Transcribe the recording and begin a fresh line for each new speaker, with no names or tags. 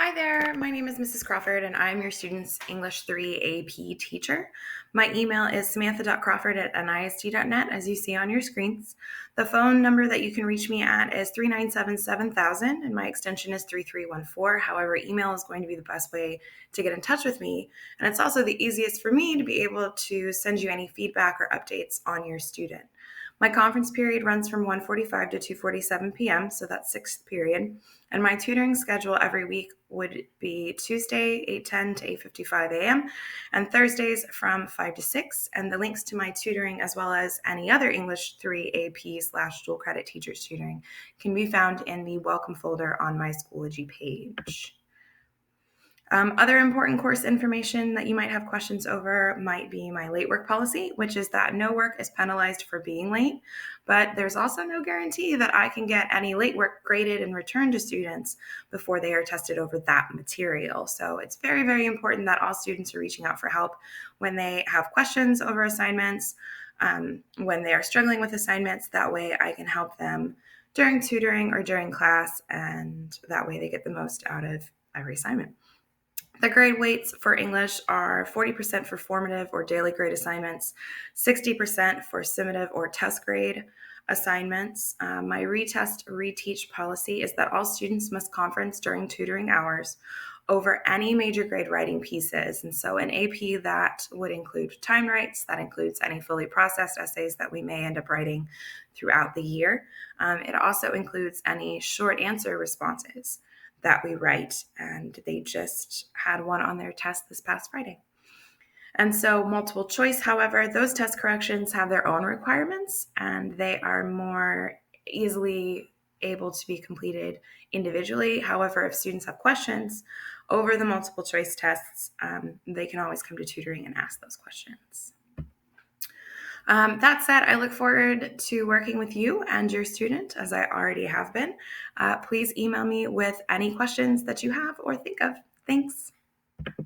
Hi there, my name is Mrs. Crawford and I'm your student's English 3 AP teacher. My email is samantha.crawford@nist.net as you see on your screens. The phone number that you can reach me at is 397-7000 and my extension is 3314. However, email is going to be the best way to get in touch with me, and it's also the easiest for me to be able to send you any feedback or updates on your student. My conference period runs from 1:45 to 2:47 p.m., so that's sixth period. And my tutoring schedule every week would be Tuesday, 8:10 to 8:55 a.m., and Thursdays from 5 to 6. And the links to my tutoring, as well as any other English 3 AP/dual credit teachers tutoring, can be found in the welcome folder on my Schoology page. Other important course information that you might have questions over might be my late work policy, which is that no work is penalized for being late, but there's also no guarantee that I can get any late work graded and returned to students before they are tested over that material. So it's very, very important that all students are reaching out for help when they have questions over assignments, when they are struggling with assignments. That way I can help them during tutoring or during class, and that way they get the most out of every assignment. The grade weights for English are 40% for formative or daily grade assignments, 60% for summative or test grade assignments. My retest, reteach policy is that all students must conference during tutoring hours over any major grade writing pieces. And so in AP, that would include time writes, that includes any fully processed essays that we may end up writing throughout the year. It also includes any short answer responses that we write, and they just had one on their test this past Friday. And so multiple choice, however, those test corrections have their own requirements and they are more easily able to be completed individually. However, if students have questions over the multiple choice tests, they can always come to tutoring and ask those questions. That said, I look forward to working with you and your student, as I already have been. Please email me with any questions that you have or think of. Thanks.